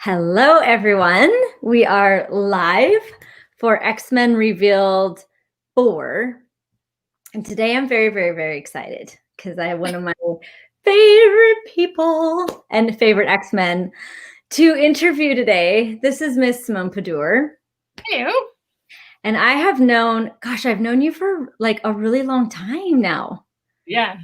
Hello, everyone. We are live for XMen Revealed 4. And today I'm very, very, very excited because I have one of my favorite people and favorite XMen to interview today. This is Miss Simone Padur. Hello. And I've known you for like a really long time now. Yeah.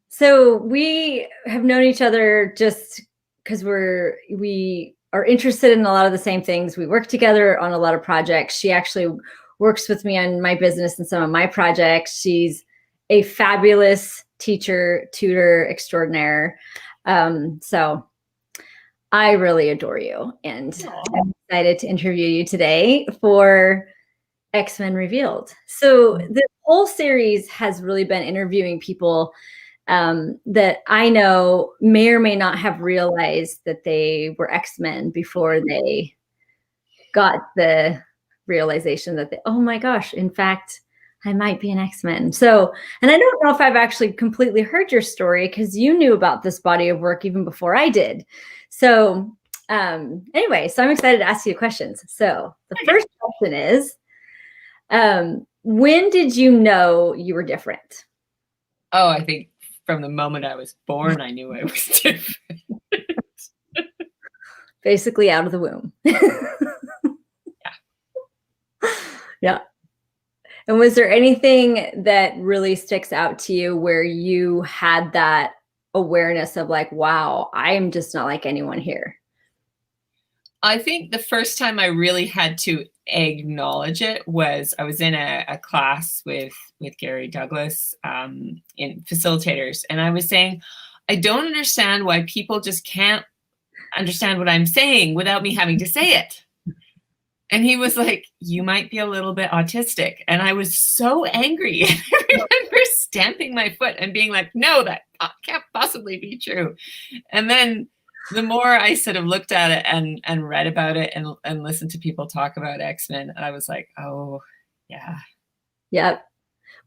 So we have known each other just because we are interested in a lot of the same things. We work together on a lot of projects. She actually works with me on my business and some of my projects. She's a fabulous teacher, tutor extraordinaire. So I really adore you, and I'm excited to interview you today for XMen Revealed. So the whole series has really been interviewing people that I know may or may not have realized that they were X-Men before they got the realization that oh my gosh, in fact, I might be an X-Men. So, and I don't know if I've actually completely heard your story because you knew about this body of work even before I did. So anyway, so I'm excited to ask you questions. So the first question is, when did you know you were different? Oh, I think from the moment I was born, I knew I was different. Basically out of the womb. Yeah. And was there anything that really sticks out to you where you had that awareness of like, wow, I am just not like anyone here? I think the first time I really had to acknowledge it was I was in a class with Gary Douglas in facilitators, and I was saying, I don't understand why people just can't understand what I'm saying without me having to say it. And he was like, you might be a little bit autistic. And I was so angry. I remember stamping my foot and being like, no, that can't possibly be true. And then the more I sort of looked at it and read about it and listened to people talk about X-Men, I was like, oh, yeah. Yep.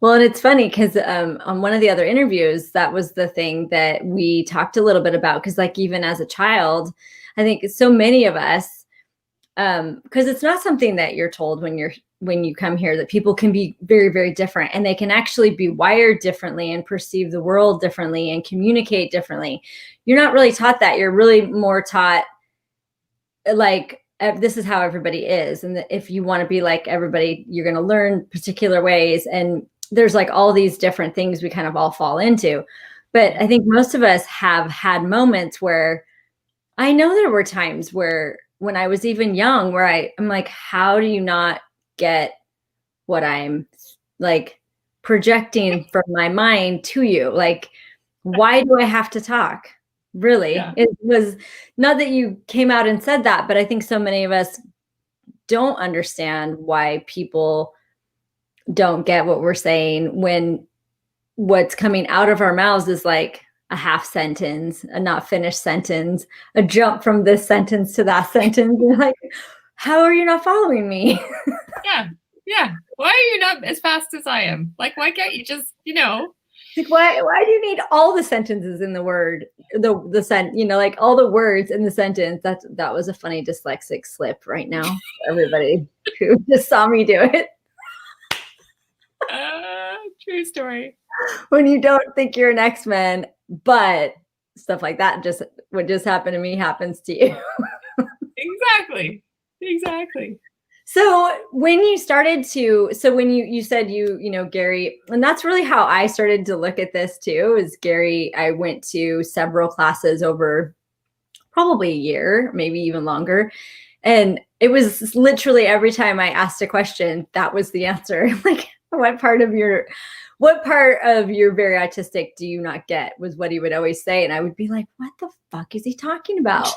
Well, and it's funny because on one of the other interviews, that was the thing that we talked a little bit about. Because like even as a child, I think so many of us, because it's not something that you're told when you come here, that people can be very, very different, and they can actually be wired differently and perceive the world differently and communicate differently. You're not really taught that. You're really more taught like this is how everybody is, and that if you want to be like everybody, you're going to learn particular ways, and there's like all these different things we kind of all fall into. But I think most of us have had moments where I know there were times where when I was even young, where I'm like, how do you not get what I'm like projecting from my mind to you? Like, why do I have to talk? Really? Yeah. It was not that you came out and said that, but I think so many of us don't understand why people don't get what we're saying when what's coming out of our mouths is like a half sentence, a not finished sentence, a jump from this sentence to that sentence. You're like, how are you not following me? Yeah. Why are you not as fast as I am? Like, why can't you just, Like, why do you need all the sentences in the word, like all the words in the sentence? That was a funny dyslexic slip right now for everybody who just saw me do it. True story. When you don't think you're an X-Men, but stuff like that, just what just happened to me happens to you. Exactly. So when you started to, when you said Gary, and that's really how I started to look at this too, is Gary, I went to several classes over probably a year, maybe even longer. And it was literally every time I asked a question, that was the answer. Like, what part of your very autistic do you not get, was what he would always say. And I would be like, what the fuck is he talking about?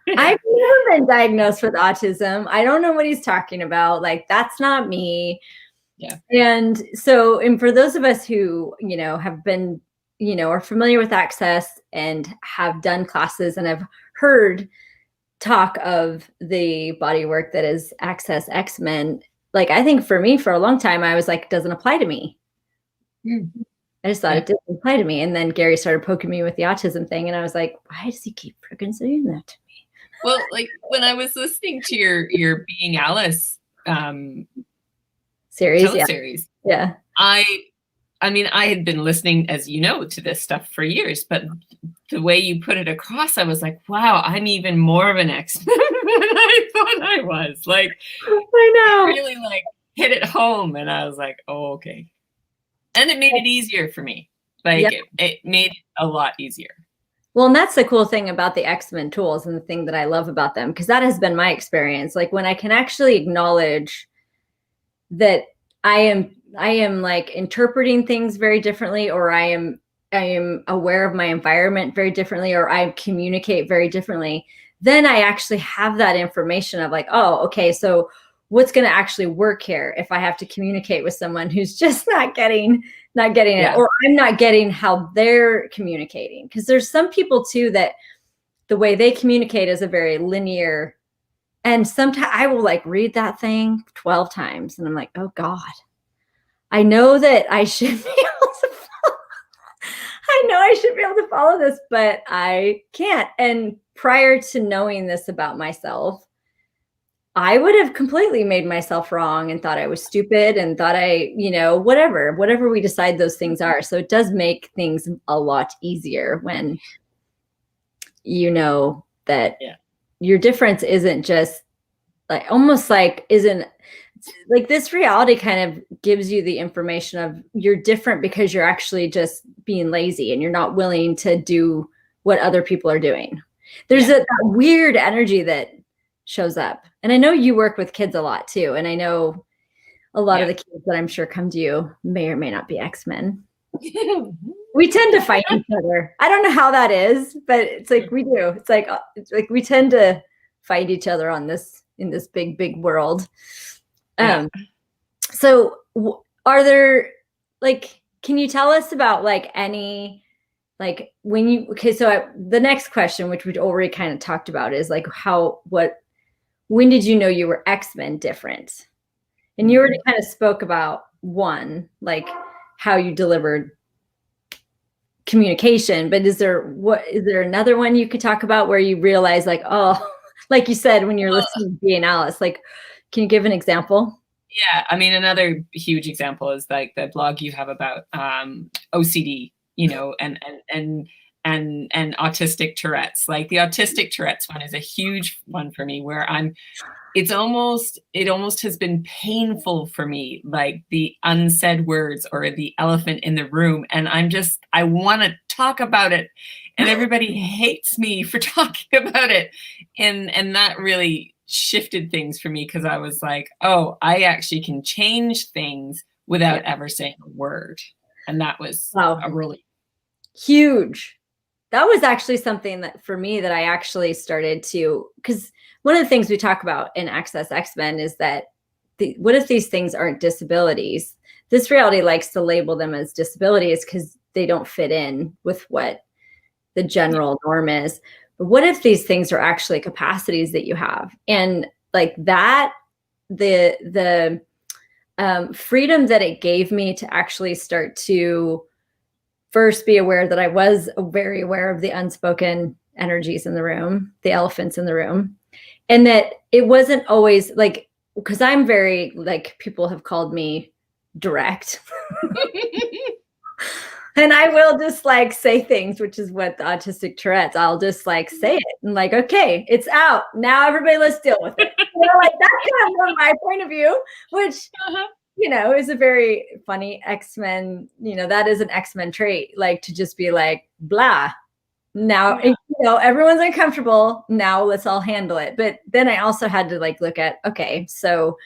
I've never been diagnosed with autism. I don't know what he's talking about. Like, that's not me. Yeah. And so, and for those of us who, have been, are familiar with Access and have done classes and have heard talk of the body work that is Access XMen, like, I think for me, for a long time, I was like, it doesn't apply to me. I just thought it didn't apply to me. And then Gary started poking me with the autism thing. And I was like, why does he keep freaking saying that to me? Well, like when I was listening to your Being Alice Series, yeah. teleseries, Yeah. I mean, I had been listening, as you know, to this stuff for years, but the way you put it across, I was like, wow, I'm even more of an XMen than I thought I was. Like, I know. it really like hit it home, and I was like, oh, okay. And it made it easier for me. Like, Yeah. it made it a lot easier. Well, and that's the cool thing about the XMen tools and the thing that I love about them, because that has been my experience. Like when I can actually acknowledge that I am like interpreting things very differently, or I am aware of my environment very differently, or I communicate very differently, then I actually have that information of like, oh, okay, so what's going to actually work here if I have to communicate with someone who's just not getting Yeah. it, or I'm not getting how they're communicating. Because there's some people too that the way they communicate is a very linear, and sometimes I will like read that thing 12 times and I'm like, oh God, I know that I should be able to follow. I know I should be able to follow this, but I can't. And prior to knowing this about myself, I would have completely made myself wrong and thought I was stupid and thought whatever we decide those things are. So it does make things a lot easier when you know that your difference isn't just like almost like isn't like this reality kind of gives you the information of you're different because you're actually just being lazy and you're not willing to do what other people are doing. There's that weird energy that shows up. And I know you work with kids a lot too. And I know a lot of the kids that I'm sure come to you may or may not be XMen. We tend to fight each other. I don't know how that is, but it's like we do. It's like we tend to fight each other in this big, big world. So are there like, can you tell us about like any, like when you, okay, so the next question, which we'd already kind of talked about, is like when did you know you were XMen different? And you already kind of spoke about one, like how you delivered communication, but is there another one you could talk about where you realize like, oh, like you said, when you're listening to Being Alice, like, can you give an example? Yeah, I mean, another huge example is like the blog you have about OCD, and autistic Tourette's. Like the autistic Tourette's one is a huge one for me, where it almost has been painful for me, like the unsaid words or the elephant in the room, and I want to talk about it, and everybody hates me for talking about it, and that really shifted things for me, because I was like, oh, I actually can change things without ever saying a word. And that was a really huge. That was actually something that for me that I actually started to, because one of the things we talk about in Access XMen is that what if these things aren't disabilities? This reality likes to label them as disabilities because they don't fit in with what the general norm is. But what if these things are actually capacities that you have? And like that, the freedom that it gave me to actually start to first be aware that I was very aware of the unspoken energies in the room, the elephants in the room, and that it wasn't always like, because I'm very, like, people have called me direct. And I will just like say things, which is what the autistic Tourette's, I'll just like say it and like, okay, it's out. Now everybody, let's deal with it. Like that's kind of my point of view, which, is a very funny XMen, that is an XMen trait, like to just be like, blah. Now, everyone's uncomfortable. Now let's all handle it. But then I also had to like look at, okay, so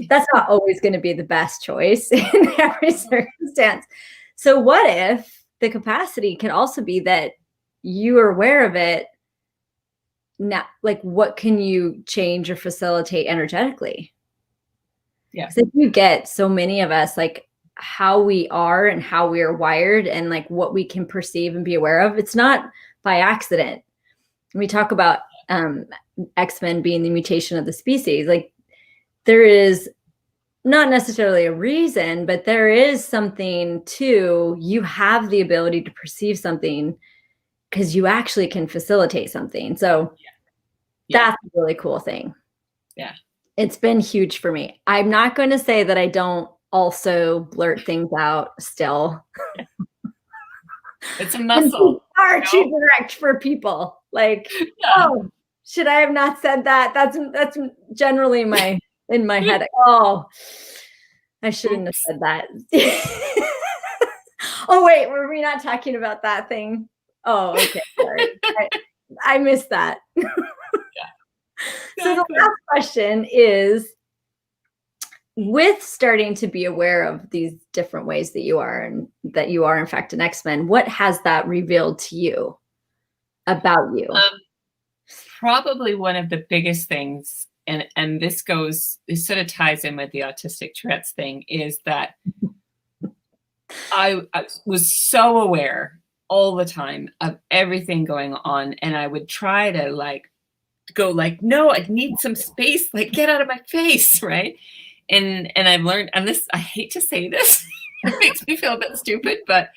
that's not always going to be the best choice in every circumstance. So what if the capacity can also be that you are aware of it now? Like, what can you change or facilitate energetically? Yeah. Because if you get so many of us, like how we are and how we are wired and like what we can perceive and be aware of, it's not by accident. We talk about XMen being the mutation of the species. Like there is not necessarily a reason, but there is something to, you have the ability to perceive something because you actually can facilitate something. So That's a really cool thing. Yeah. It's been huge for me. I'm not going to say that I don't also blurt things out still. It's a muscle. Far too direct for people. Like, oh, should I have not said that? That's generally in my head. Oh, I shouldn't have said that. Oh, wait, were we not talking about that thing? Oh, okay. Sorry. I missed that. So the last question is, with starting to be aware of these different ways that you are, and that you are in fact an X-Men, what has that revealed to you about you? Probably one of the biggest things, and this sort of ties in with the autistic Tourette's thing, is that I was so aware all the time of everything going on, and I would try to go no, I need some space, get out of my face, right? And I've learned, and this, I hate to say this, it makes me feel a bit stupid, but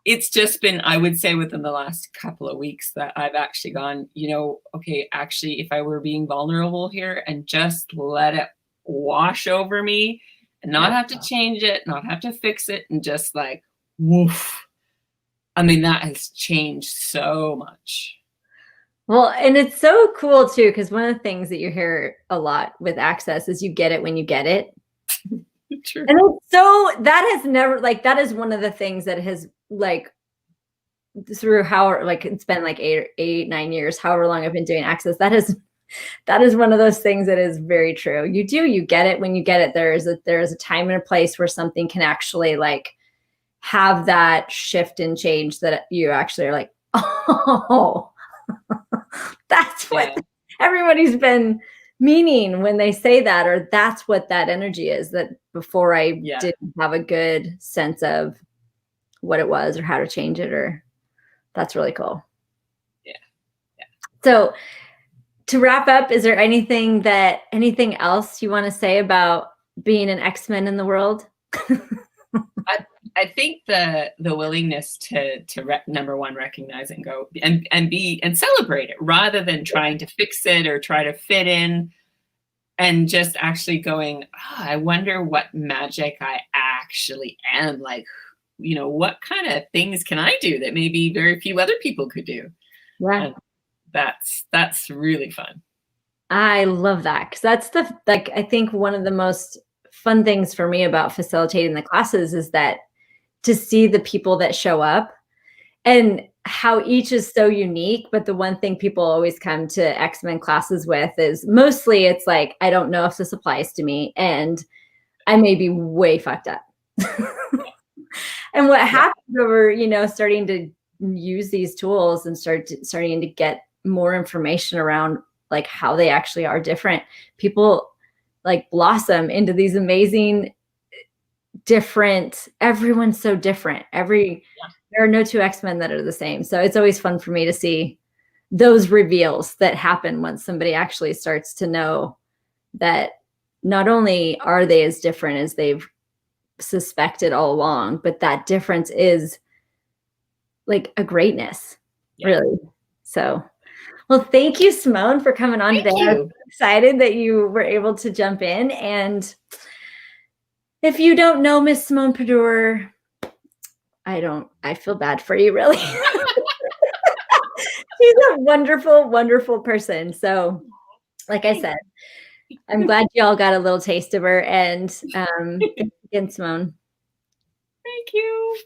it's just been, I would say, within the last couple of weeks that I've actually gone, okay, actually, if I were being vulnerable here and just let it wash over me and not have to change it, not have to fix it, and just woof. I mean, that has changed so much. Well, and it's so cool too, because one of the things that you hear a lot with Access is you get it when you get it. True. And so that has never, that is one of the things that has through it's been 8, 9 years, however long I've been doing Access, that is one of those things that is very true. You get it when you get it. There is a time and a place where something can actually have that shift and change that you actually are oh, that's what everybody's been meaning when they say that, or that's what that energy is, that before I didn't have a good sense of what it was or how to change it, or that's really cool. Yeah. So to wrap up, is there anything else you want to say about being an X-Men in the world? I think the willingness to number one, recognize and go and celebrate it, rather than trying to fix it or try to fit in, and just actually going, I wonder what magic I actually am. What kind of things can I do that maybe very few other people could do? Yeah. And that's really fun. I love that, because that's I think one of the most fun things for me about facilitating the classes is that to see the people that show up and how each is so unique. But the one thing people always come to X-Men classes with is mostly it's I don't know if this applies to me, and I may be way fucked up. And what happens over, starting to use these tools and starting to get more information around how they actually are different, people blossom into these amazing different, everyone's so different. There are no two X-Men that are the same. So it's always fun for me to see those reveals that happen once somebody actually starts to know that not only are they as different as they've suspected all along, but that difference is a greatness, really. So, well, thank you, Simone, for coming on today. I'm excited that you were able to jump in. And if you don't know Miss Simone Padur, I feel bad for you, really. She's a wonderful, wonderful person. So, like I said, I'm glad you all got a little taste of her. And thanks again, Simone. Thank you.